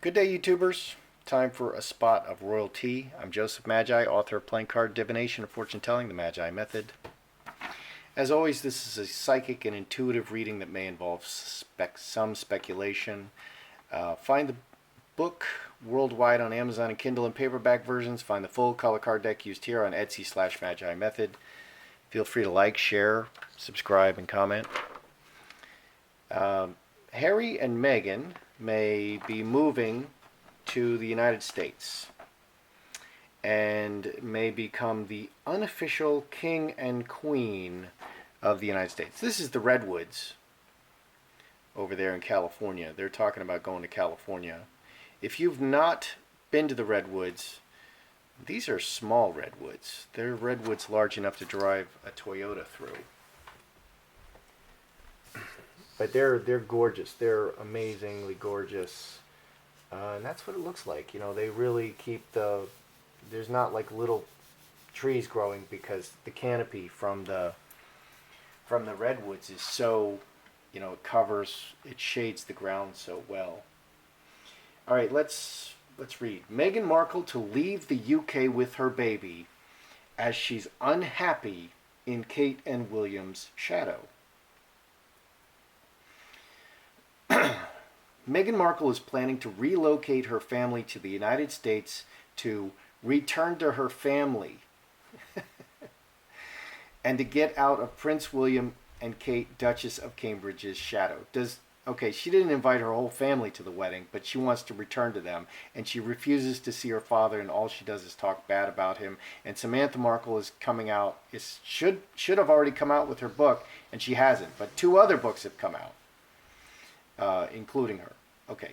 Good day, YouTubers. Time for a spot of royalty. I'm Joseph Magi, author of Playing Card Divination and Fortune Telling, the Magi Method. As always, this is a psychic and intuitive reading that may involve some speculation. Find the book worldwide on Amazon and Kindle and paperback versions. Find the full color card deck used here on Etsy/Magi Method. Feel free to like, share, subscribe, and comment. Harry and Meghan may be moving to the United States and may become the unofficial king and queen of the United States. This is the Redwoods over there in California. They're talking about going to California. If you've not been to the Redwoods, these are small redwoods. They're redwoods large enough to drive a Toyota through. But they're gorgeous. They're amazingly gorgeous. And that's what it looks like. You know, they really keep there's not like little trees growing because the canopy from the redwoods is so, it shades the ground so well. All right, let's read. Meghan Markle to leave the UK with her baby as she's unhappy in Kate and William's shadow. Meghan Markle is planning to relocate her family to the United States to return to her family and to get out of Prince William and Kate, Duchess of Cambridge's shadow. She didn't invite her whole family to the wedding, but she wants to return to them, and she refuses to see her father, and all she does is talk bad about him. And Samantha Markle is coming out, should have already come out with her book, and she hasn't, but 2 other books have come out. Including her. Okay.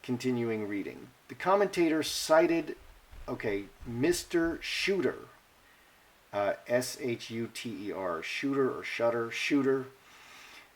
Continuing reading. The commentator cited, Mr. Shooter, S-H-U-T-E-R, Shooter or Shutter, Shooter.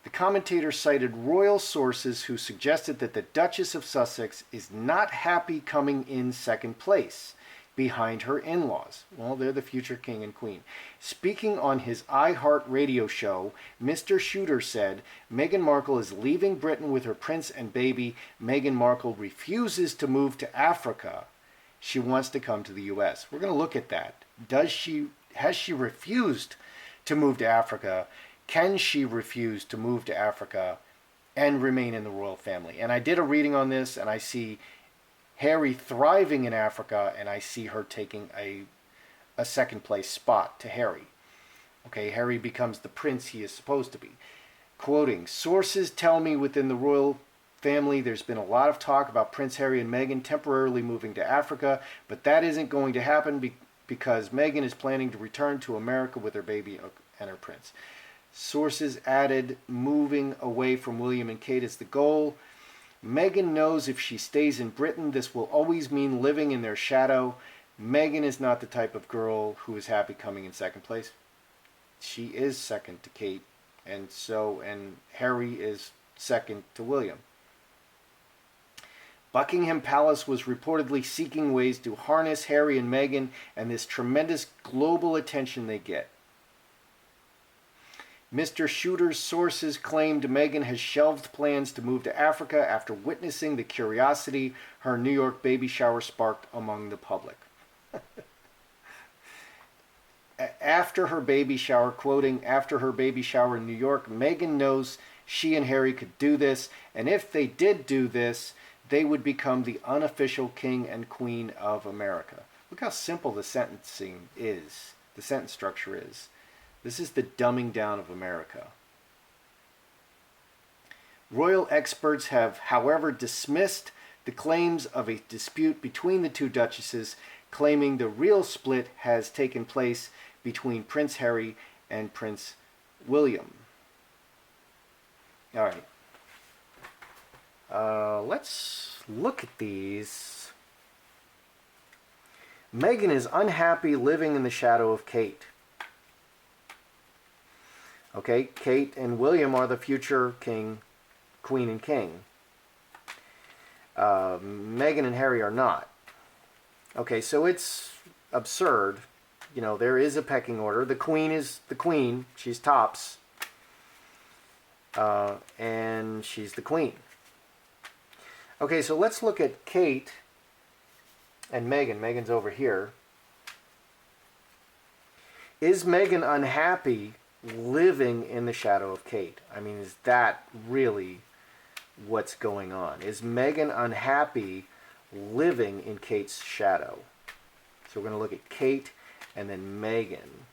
The commentator cited royal sources who suggested that the Duchess of Sussex is not happy coming in second place behind her in-laws. Well, they're the future king and queen. Speaking on his iHeart radio show, Mr. Shooter said, Meghan Markle is leaving Britain with her prince and baby. Meghan Markle refuses to move to Africa. She wants to come to the U.S. We're going to look at that. Has she refused to move to Africa? Can she refuse to move to Africa and remain in the royal family? And I did a reading on this, and I see Harry thriving in Africa, and I see her taking a second place spot to Harry. Okay, Harry becomes the prince he is supposed to be. Quoting, sources tell me within the royal family there's been a lot of talk about Prince Harry and Meghan temporarily moving to Africa, but that isn't going to happen because Meghan is planning to return to America with her baby and her prince. Sources added, moving away from William and Kate is the goal. Meghan knows if she stays in Britain, this will always mean living in their shadow. Meghan is not the type of girl who is happy coming in second place. She is second to Kate, and Harry is second to William. Buckingham Palace was reportedly seeking ways to harness Harry and Meghan and this tremendous global attention they get. Mr. Shooter's sources claimed Meghan has shelved plans to move to Africa after witnessing the curiosity her New York baby shower sparked among the public. After her baby shower, quoting, after her baby shower in New York, Meghan knows she and Harry could do this, and if they did do this, they would become the unofficial king and queen of America. Look how simple the sentencing is, the sentence structure is. This is the dumbing down of America. Royal experts have, however, dismissed the claims of a dispute between the 2 duchesses, claiming the real split has taken place between Prince Harry and Prince William. All right. Let's look at these. Meghan is unhappy living in the shadow of Kate. Okay, Kate and William are the future queen and king. Meghan and Harry are not. Okay, so it's absurd. There is a pecking order. The queen is the queen. She's tops. And she's the queen. Okay, so let's look at Kate and Meghan. Meghan's over here. Is Meghan unhappy living in the shadow of Kate? I mean, is that really what's going on? Is Meghan unhappy living in Kate's shadow? So we're going to look at Kate and then Meghan.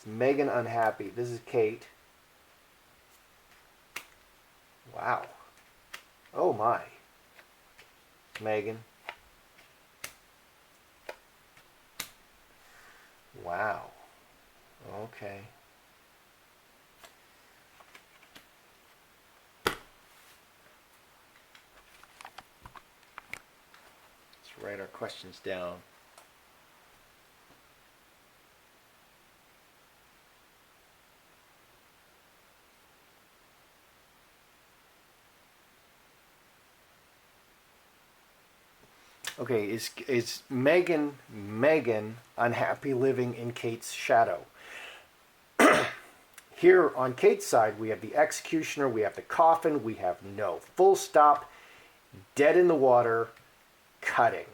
Is Meghan unhappy? This is Kate. Wow. Oh my. Meghan. Wow. Okay. Let's write our questions down. Okay, is Meghan unhappy living in Kate's shadow? Here on Kate's side, we have the executioner, we have the coffin, we have no. Full stop, dead in the water, cutting.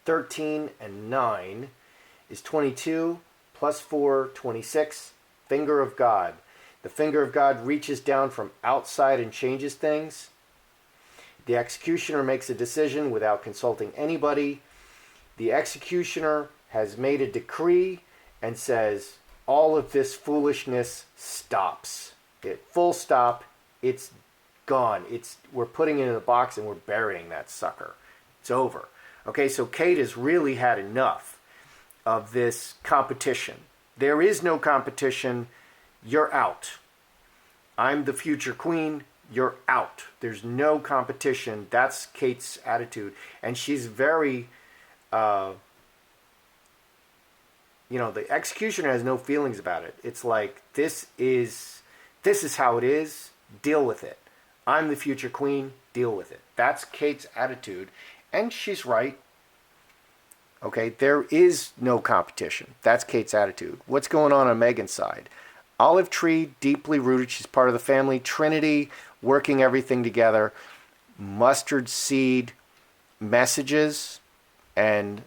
13 and 9 is 22, plus 4, 26, finger of God. The finger of God reaches down from outside and changes things. The executioner makes a decision without consulting anybody. The executioner has made a decree and says, all of this foolishness stops. Full stop. It's gone. We're putting it in a box and we're burying that sucker. It's over. Okay, so Kate has really had enough of this competition. There is no competition. You're out. I'm the future queen. You're out. There's no competition. That's Kate's attitude. And she's very, the executioner has no feelings about it. It's like, this is how it is. Deal with it. I'm the future queen. Deal with it. That's Kate's attitude. And she's right. Okay, there is no competition. That's Kate's attitude. What's going on Meghan's side? Olive tree, deeply rooted. She's part of the family. Trinity, working everything together. Mustard seed, messages, and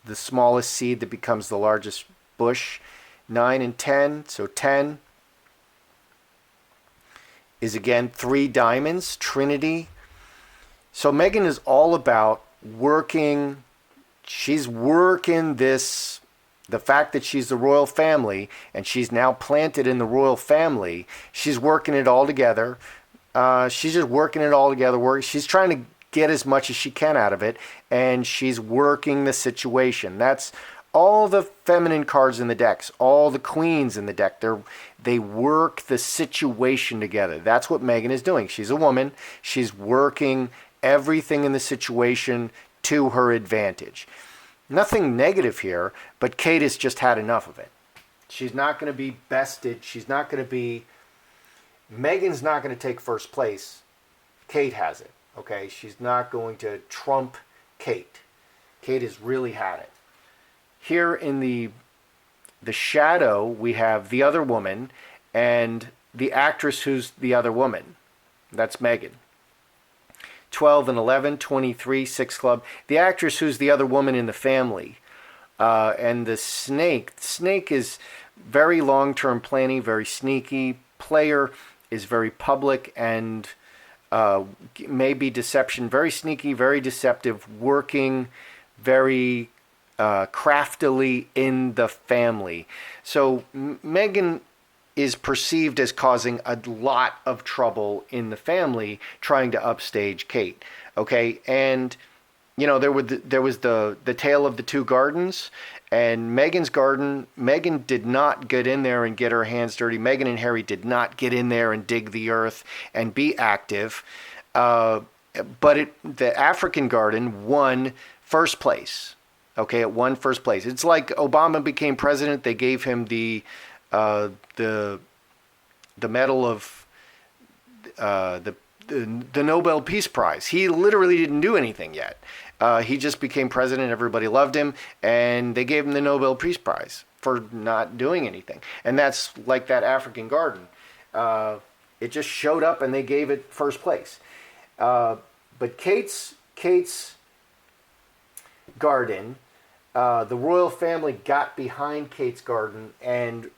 the smallest seed that becomes the largest bush. 9 and 10, so 10 is again 3 diamonds, Trinity. So Meghan is all about working. She's working this, the fact that she's the royal family and she's now planted in the royal family. She's working it all together. She's just working it all together. She's trying to get as much as she can out of it, and she's working the situation. That's all the feminine cards in the decks, all the queens in the deck. They work the situation together. That's what Meghan is doing. She's a woman. She's working everything in the situation to her advantage. Nothing negative here, but Kate has just had enough of it. She's not going to be bested. Meghan's not going to take first place. Kate has it. Okay, she's not going to trump Kate. Kate has really had it. Here in the shadow, we have the other woman and the actress who's the other woman. That's Meghan. 12 and 11, 23, 6 club. The actress who's the other woman in the family. And the snake. The snake is very long-term planning, very sneaky. Player is very public and maybe deception. Very sneaky, very deceptive, working very craftily in the family. So Meghan is perceived as causing a lot of trouble in the family, trying to upstage Kate. Okay, and there was the tale of the two gardens, and Meghan's garden. Meghan did not get in there and get her hands dirty. Meghan and Harry did not get in there and dig the earth and be active. But the African garden won first place. Okay, it won first place. It's like Obama became president. They gave him the medal of the Nobel Peace Prize. He literally didn't do anything yet. He just became president. Everybody loved him, and they gave him the Nobel Peace Prize for not doing anything. And that's like that African garden. It just showed up and they gave it first place. But Kate's garden, the royal family got behind Kate's garden and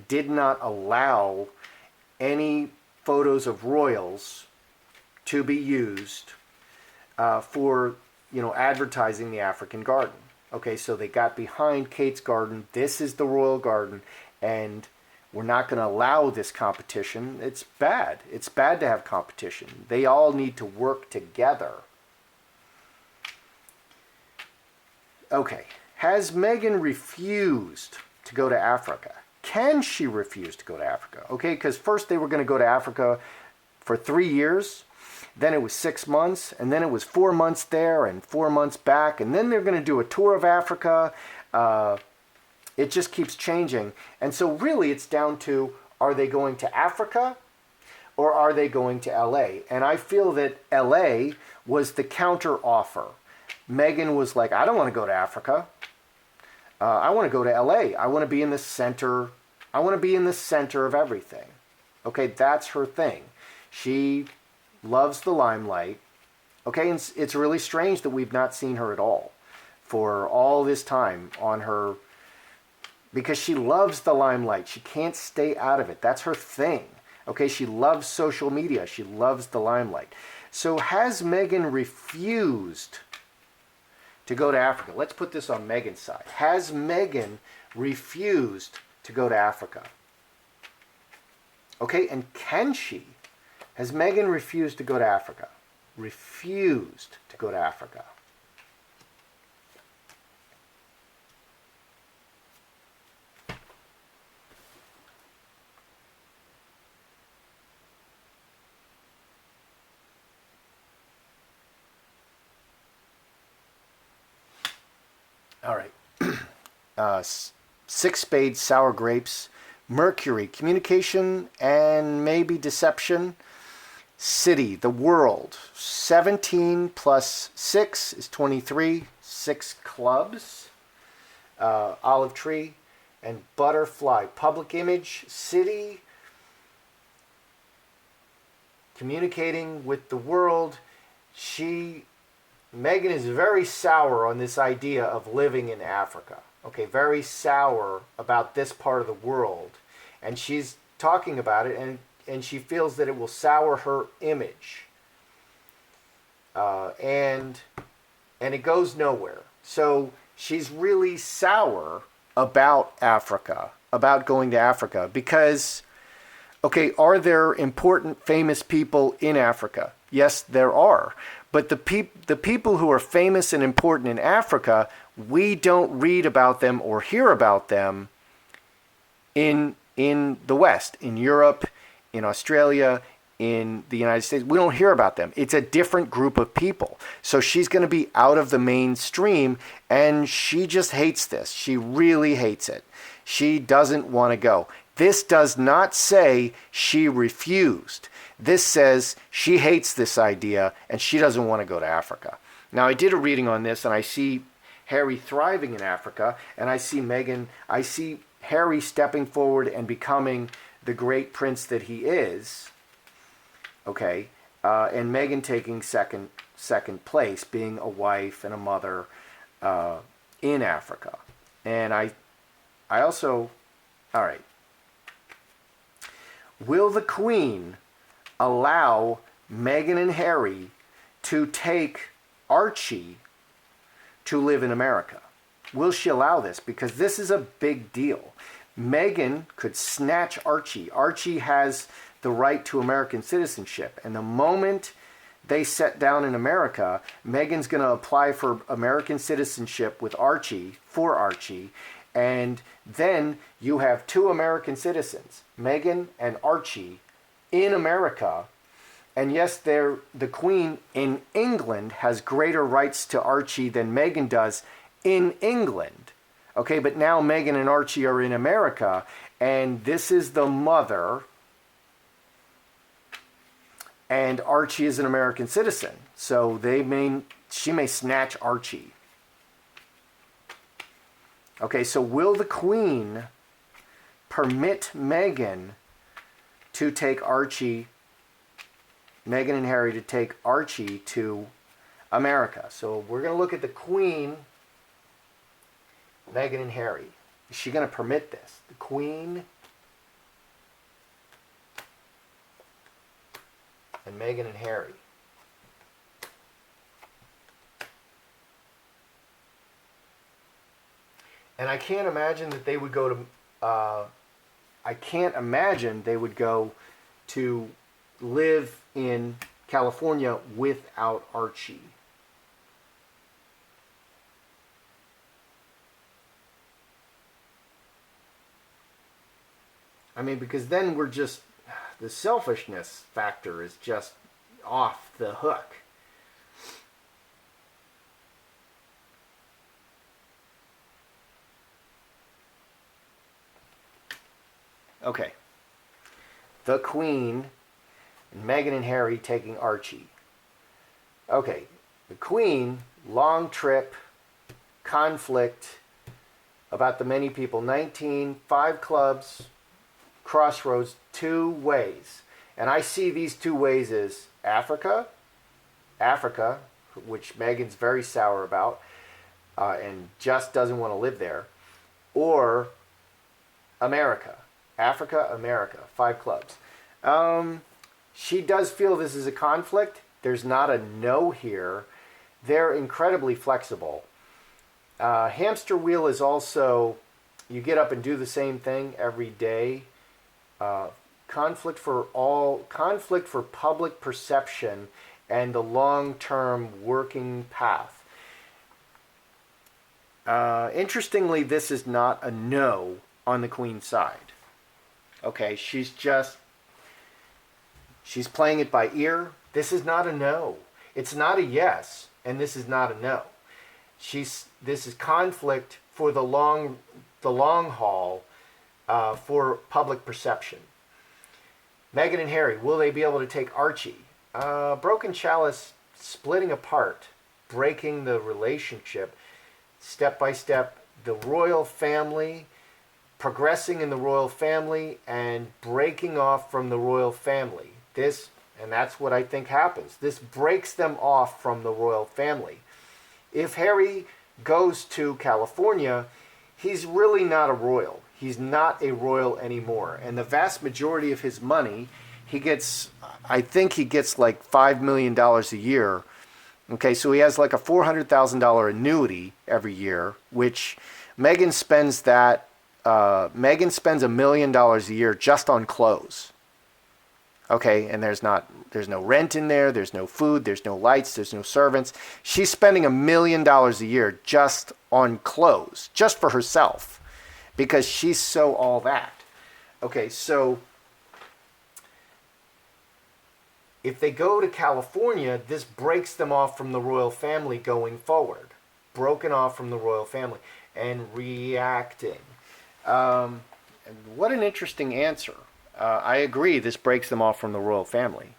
did not allow any photos of royals to be used for advertising the African garden. Okay, so they got behind Kate's garden. This is the royal garden, and we're not going to allow this competition. It's bad. It's bad to have competition. They all need to work together. Okay, has Meghan refused to go to Africa? Can she refuse to go to Africa? Okay, because first they were going to go to Africa for 3 years. Then it was 6 months, and then it was 4 months there and 4 months back, and then they're going to do a tour of Africa. It just keeps changing. And so really it's down to, are they going to Africa or are they going to LA? And I feel that LA was the counter offer. Meghan was like, I don't want to go to Africa. I want to go to LA. I want to be in the center. I want to be in the center of everything. Okay, that's her thing. She loves the limelight. Okay, and it's really strange that we've not seen her at all for all this time on her, because she loves the limelight. She can't stay out of it. That's her thing. Okay, she loves social media. She loves the limelight. So has Meghan refused to go to Africa? Let's put this on Meghan's side. Has Meghan refused to go to Africa? Okay, and can she? Has Meghan refused to go to Africa? Refused to go to Africa. All right. 6 spades, sour grapes, Mercury, communication and maybe deception. City, the world, 17 plus 6 is 23, 6 clubs, olive tree, and butterfly. Public image, city, communicating with the world. Meghan is very sour on this idea of living in Africa. Okay, very sour about this part of the world. And she's talking about it, and she feels that it will sour her image. And it goes nowhere. So she's really sour about Africa, about going to Africa, because, okay, are there important, famous people in Africa? Yes, there are. But the people who are famous and important in Africa, we don't read about them or hear about them in the West, in Europe, in Australia, in the United States. We don't hear about them. It's a different group of people. So she's going to be out of the mainstream, and she just hates this. She really hates it. She doesn't want to go. This does not say she refused. This says she hates this idea and she doesn't want to go to Africa. Now, I did a reading on this, and I see Harry thriving in Africa, and I see Harry stepping forward and becoming the great prince that he is. Okay, and Meghan taking second place, being a wife and a mother in Africa. And I also, all right. Will the Queen allow Meghan and Harry to take Archie to live in America? Will she allow this? Because this is a big deal. Meghan could snatch Archie. Archie has the right to American citizenship. And the moment they set down in America, Meghan's going to apply for American citizenship with Archie, for Archie. And then you have 2 American citizens, Meghan and Archie, in America. And yes, the Queen in England has greater rights to Archie than Meghan does in England. Okay, but now Meghan and Archie are in America, and this is the mother, and Archie is an American citizen. So she may snatch Archie. Okay, so will the Queen permit Meghan to take Archie, Meghan and Harry to take Archie to America. So we're going to look at the Queen, Meghan and Harry. Is she going to permit this? The Queen and Meghan and Harry. And I can't imagine that they would go to, I can't imagine they would go to live in California without Archie. I mean, because then we're just, the selfishness factor is just off the hook. Okay. The Queen and Meghan and Harry taking Archie. Okay. The Queen, long trip, conflict about the many people. 19, 5 clubs, crossroads, 2 ways. And I see these 2 ways as Africa, which Meghan's very sour about and just doesn't want to live there, or America. Africa, America, 5 clubs. She does feel this is a conflict. There's not a no here. They're incredibly flexible. Hamster wheel is also, you get up and do the same thing every day. Conflict for public perception and the long-term working path. Interestingly, this is not a no on the Queen's side. Okay, she's playing it by ear. This is not a no. It's not a yes, and this is not a no. This is conflict for the long haul, for public perception. Meghan and Harry, will they be able to take Archie? Broken chalice, splitting apart, breaking the relationship, step by step. The royal family, progressing in the royal family and breaking off from the royal family. And that's what I think happens. This breaks them off from the royal family. If Harry goes to California, he's really not a royal. He's not a royal anymore. And the vast majority of his money, I think he gets like $5 million a year. Okay, so he has like a $400,000 annuity every year, which Meghan spends that. Meghan spends $1 million a year just on clothes. Okay, and there's no rent in there, there's no food, there's no lights, there's no servants. She's spending $1 million a year just on clothes, just for herself, because she's so all that. Okay, so if they go to California, this breaks them off from the royal family going forward. Broken off from the royal family and reacting. What an interesting answer. I agree, this breaks them off from the royal family.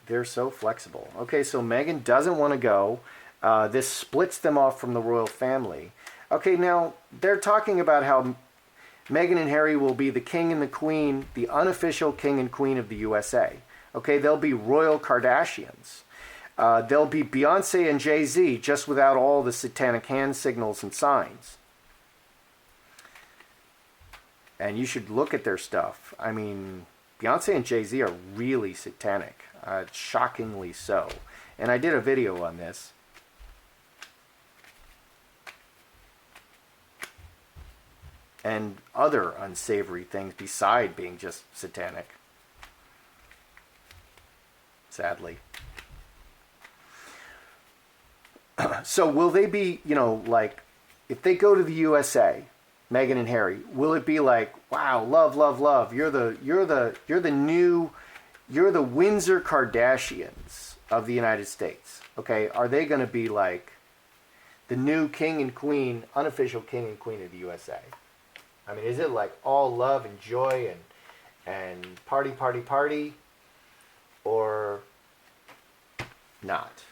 They're so flexible. Okay, so Meghan doesn't want to go. This splits them off from the royal family. Okay, now they're talking about how Meghan and Harry will be the king and the queen, the unofficial king and queen of the USA. Okay, they'll be royal Kardashians. They'll be Beyonce and Jay-Z, just without all the satanic hand signals and signs. And you should look at their stuff. I mean, Beyonce and Jay-Z are really satanic. Shockingly so. And I did a video on this. And other unsavory things beside being just satanic. Sadly. So will they be, like, if they go to the USA, Meghan and Harry, will it be like, wow, love, love, love, you're the Windsor Kardashians of the United States. Okay, are they going to be like the new king and queen, unofficial king and queen of the USA? I mean, is it like all love and joy and party, party, party? Or not.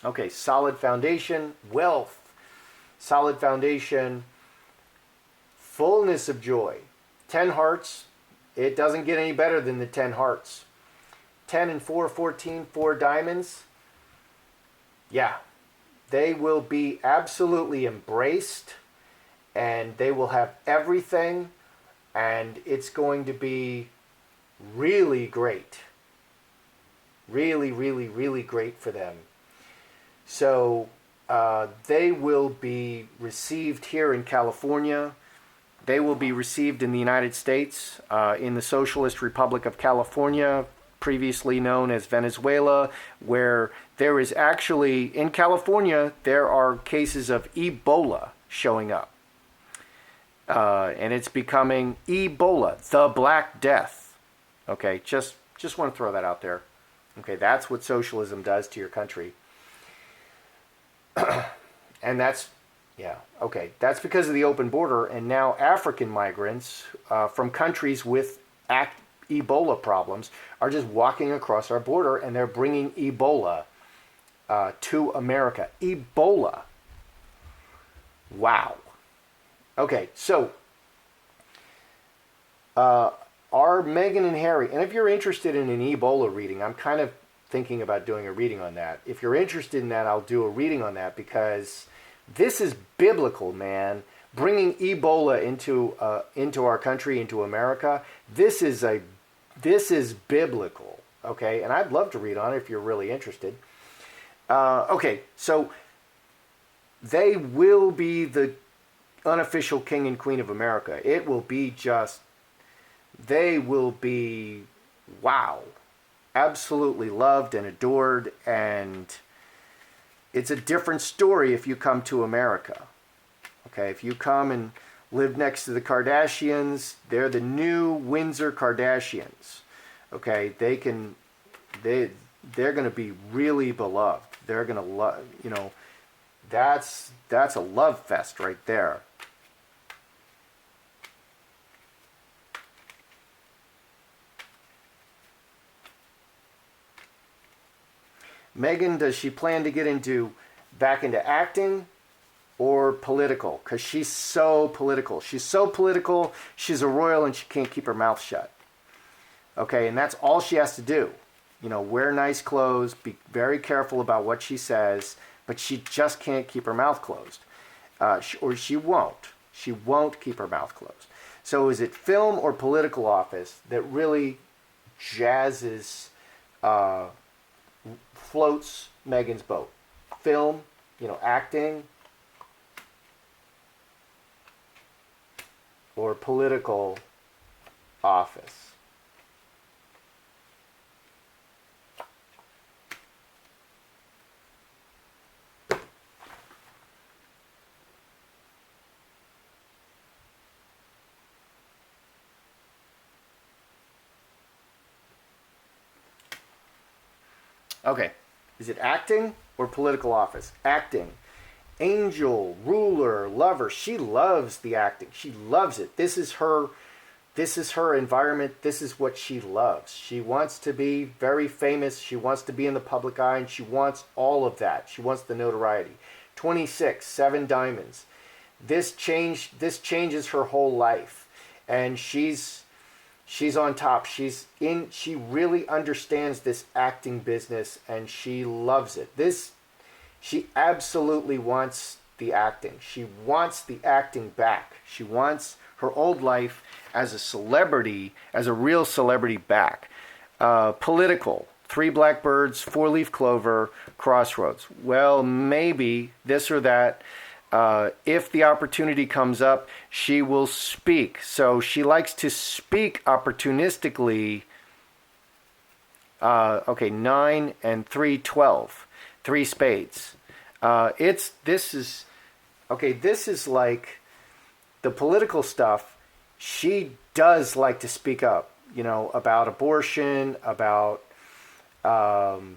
Okay, solid foundation, wealth, solid foundation, fullness of joy. 10 hearts, it doesn't get any better than the 10 hearts. 10 and 4, 14, 4 diamonds. Yeah, they will be absolutely embraced, and they will have everything, and it's going to be really great. Really, really, really great for them. So they will be received here in California. They will be received in the United States, in the Socialist Republic of California, previously known as Venezuela, where there is actually, in California, there are cases of Ebola showing up. And it's becoming Ebola, the Black Death. Okay, just want to throw that out there. Okay, that's what socialism does to your country. And that's, yeah, okay, that's because of the open border, and now African migrants from countries with Ebola problems are just walking across our border, and they're bringing Ebola to America. Ebola. Wow. Okay, so are Meghan and Harry, and if you're interested in an Ebola reading, I'm kind of thinking about doing a reading on that. If you're interested in that, I'll do a reading on that, because this is biblical, man. Bringing Ebola into our country, into America, this is biblical, okay? And I'd love to read on it if you're really interested. Okay, so they will be the unofficial king and queen of America. It will be just, they will be, wow, absolutely loved and adored, and it's a different story if you come to America. Okay, if you come and live next to the Kardashians, they're the new Windsor Kardashians. Okay, they're going to be really beloved. They're going to love, that's a love fest right there. Meghan, does she plan to get back into acting or political? Because she's so political. She's so political, she's a royal and she can't keep her mouth shut. Okay, and that's all she has to do. Wear nice clothes, be very careful about what she says, but she just can't keep her mouth closed. Or she won't. She won't keep her mouth closed. So is it film or political office that really jazzes, floats Meghan's boat? Film, acting, or political office? Okay, is it acting or political office? Acting. Angel, ruler, lover. She loves the acting. She loves it. This is her environment. This is what she loves. She wants to be very famous. She wants to be in the public eye, and she wants all of that. She wants the notoriety. 26, 7 diamonds. This changes her whole life, and she's on top. She really understands this acting business, and she loves it. She absolutely wants the acting. She wants the acting back. She wants her old life as a celebrity, as a real celebrity back. Political, 3 blackbirds, 4-leaf clover, crossroads. Well, maybe this or that. If the opportunity comes up, she will speak. So she likes to speak opportunistically. Okay, 9 and 3, 12. 3 spades. This is like the political stuff. She does like to speak up, about abortion, about all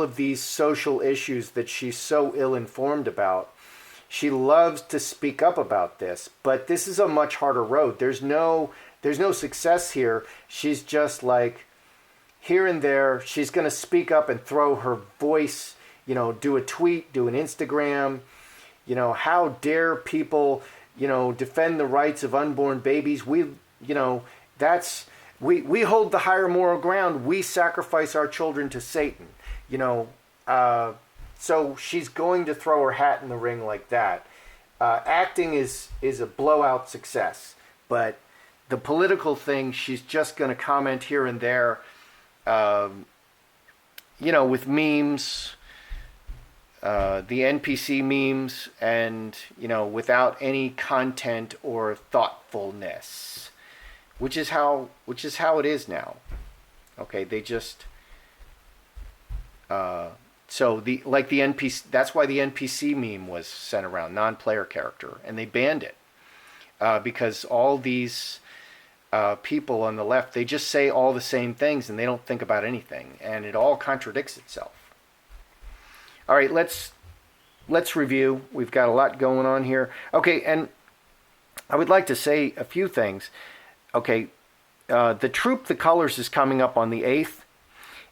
of these social issues that she's so ill-informed about. She loves to speak up about this, but this is a much harder road. There's no success here. She's just like here and there. She's going to speak up and throw her voice, do a tweet, do an Instagram. How dare people, defend the rights of unborn babies? We hold the higher moral ground. We sacrifice our children to Satan. So she's going to throw her hat in the ring like that. Acting is a blowout success, but the political thing, she's just going to comment here and there, with memes, the NPC memes, and without any content or thoughtfulness, which is how it is now. Okay, they just. So the NPC, that's why the NPC meme was sent around, non-player character, and they banned it because all these people on the left, they just say all the same things and they don't think about anything, and it all contradicts itself. All right, let's review. We've got a lot going on here. Okay, and I would like to say a few things. Okay, the Troop the Colors is coming up on the 8th.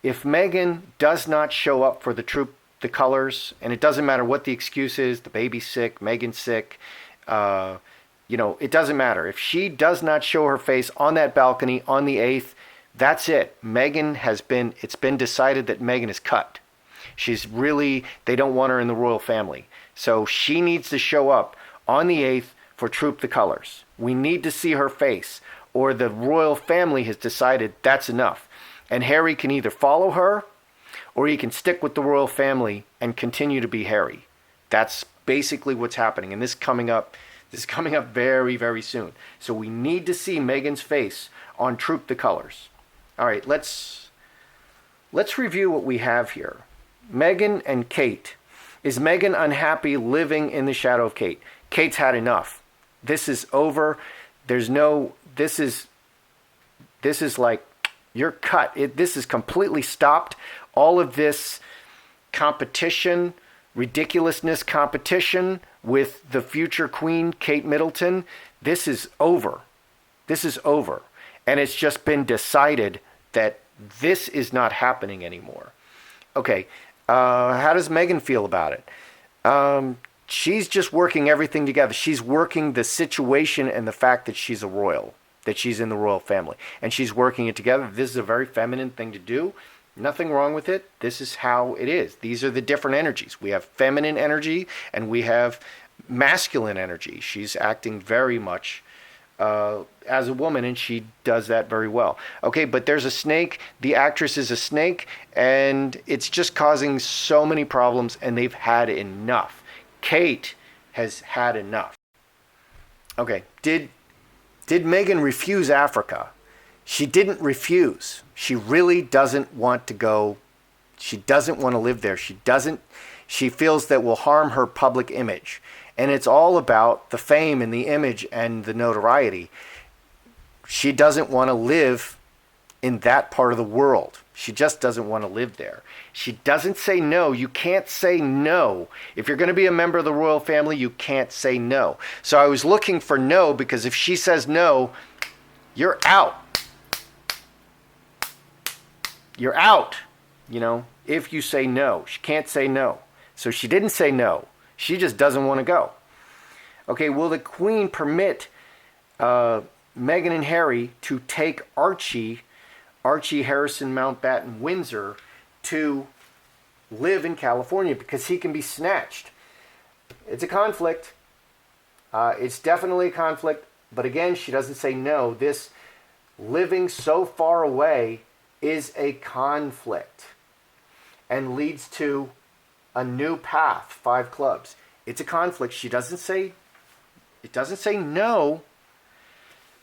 If Meghan does not show up for the Troop the Colors, and it doesn't matter what the excuse is, the baby's sick, Meghan's sick, it doesn't matter. If she does not show her face on that balcony on the 8th, that's it. It's been decided that Meghan is cut. They don't want her in the royal family. So she needs to show up on the 8th for Troop the Colors. We need to see her face, or the royal family has decided that's enough. And Harry can either follow her, or he can stick with the royal family and continue to be Harry. That's basically what's happening. And this is coming up very, very soon. So we need to see Meghan's face on Troop the Colors. All right, let's review what we have here. Meghan and Kate. Is Meghan unhappy living in the shadow of Kate? Kate's had enough. This is over. This is like, you're cut. This is completely stopped. All of this competition, ridiculousness competition with the future queen, Kate Middleton, this is over. This is over. And it's just been decided that this is not happening anymore. Okay, how does Meghan feel about it? She's just working everything together. She's working the situation and the fact that she's a royal, that she's in the royal family, and she's working it together. This is a very feminine thing to do. Nothing wrong with it. This is how it is. These are the different energies. We have feminine energy and we have masculine energy. She's acting very much as a woman, and she does that very well. Okay, but there's a snake. The actress is a snake, and it's just causing so many problems, and they've had enough. Kate has had enough. Okay, Did Meghan refuse Africa? She didn't refuse. She really doesn't want to go. She doesn't want to live there. She feels that will harm her public image. And it's all about the fame and the image and the notoriety. She doesn't want to live in that part of the world. She just doesn't want to live there. She doesn't say no. You can't say no. If you're going to be a member of the royal family, you can't say no. So I was looking for no, because if she says no, you're out. You're out, if you say no. She can't say no. So she didn't say no. She just doesn't want to go. Okay, will the Queen permit Meghan and Harry to take Archie Harrison Mountbatten Windsor to live in California, because he can be snatched? It's a conflict. It's definitely a conflict. But again, she doesn't say no. This living so far away is a conflict and leads to a new path, 5 clubs. It's a conflict. It doesn't say no.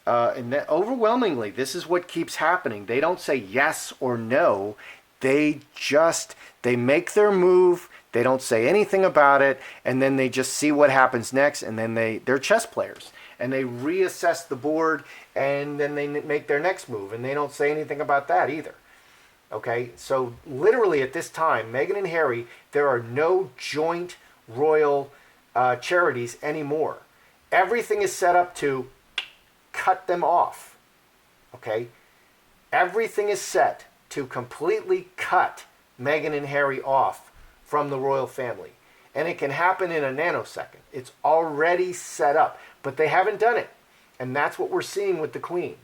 And that overwhelmingly, this is what keeps happening. They don't say yes or no. They make their move. They don't say anything about it. And then they just see what happens next. And then they're chess players. And they reassess the board. And then they make their next move. And they don't say anything about that either. Okay, so literally at this time, Meghan and Harry, there are no joint royal charities anymore. Everything is set up to cut them off. Okay? Everything is set to completely cut Meghan and Harry off from the royal family. And it can happen in a nanosecond. It's already set up. But they haven't done it. And that's what we're seeing with the Queen.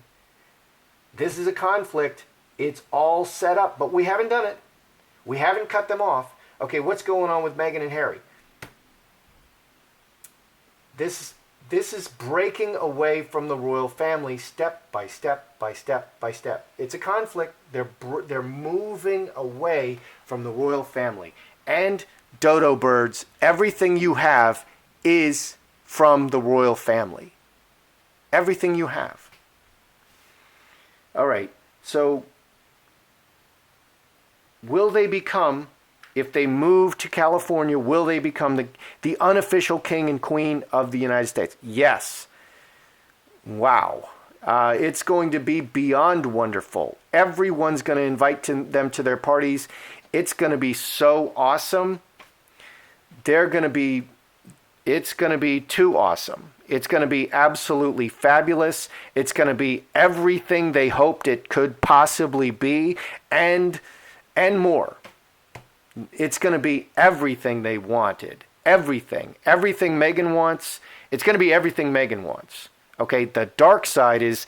This is a conflict. It's all set up. But we haven't done it. We haven't cut them off. Okay, what's going on with Meghan and Harry? This is breaking away from the royal family step by step by step by step. It's a conflict. They're moving away from the royal family. And dodo birds, everything you have is from the royal family. Everything you have. All right. So will they become, if they move to California, will they become the unofficial king and queen of the United States? Yes. Wow. It's going to be beyond wonderful. Everyone's going to invite them to their parties. It's going to be so awesome. It's going to be too awesome. It's going to be absolutely fabulous. It's going to be everything they hoped it could possibly be, and more. It's going to be everything they wanted. Everything. Everything Meghan wants. It's going to be everything Meghan wants. Okay, the dark side is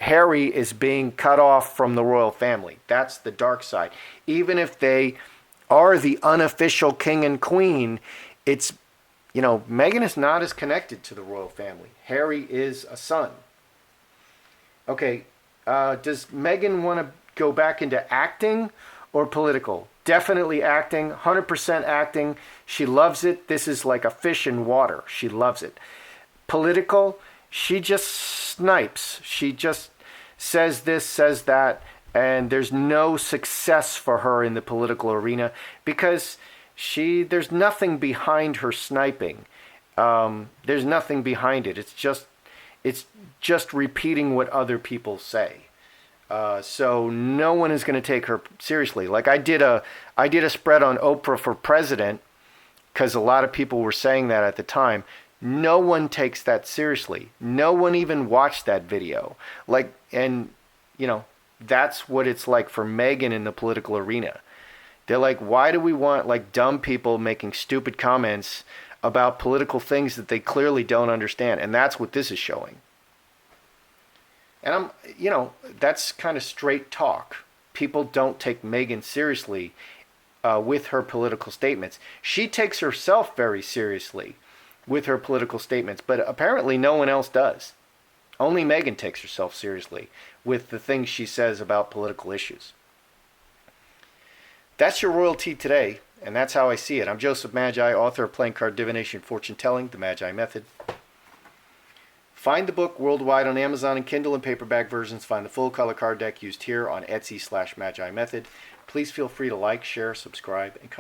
Harry is being cut off from the royal family. That's the dark side. Even if they are the unofficial king and queen, it's, Meghan is not as connected to the royal family. Harry is a son. Okay, does Meghan want to go back into acting or political? Definitely acting, 100% acting. She loves it. This is like a fish in water. She loves it. Political, she just snipes. She just says this, says that, and there's no success for her in the political arena because there's nothing behind her sniping. There's nothing behind it. It's just repeating what other people say. So no one is going to take her seriously. Like I did a spread on Oprah for president because a lot of people were saying that at the time. No one takes that seriously. No one even watched that video. That's what it's like for Meghan in the political arena. They're like, why do we want dumb people making stupid comments about political things that they clearly don't understand? And that's what this is showing. And that's kind of straight talk. People don't take Meghan seriously with her political statements. She takes herself very seriously with her political statements, but apparently no one else does. Only Meghan takes herself seriously with the things she says about political issues. That's your royalty today, and that's how I see it. I'm Joseph Magi, author of Playing Card Divination Fortune Telling, The Magi Method. Find the book worldwide on Amazon and Kindle and paperback versions. Find the full color card deck used here on Etsy/Magi Method. Please feel free to like, share, subscribe, and comment.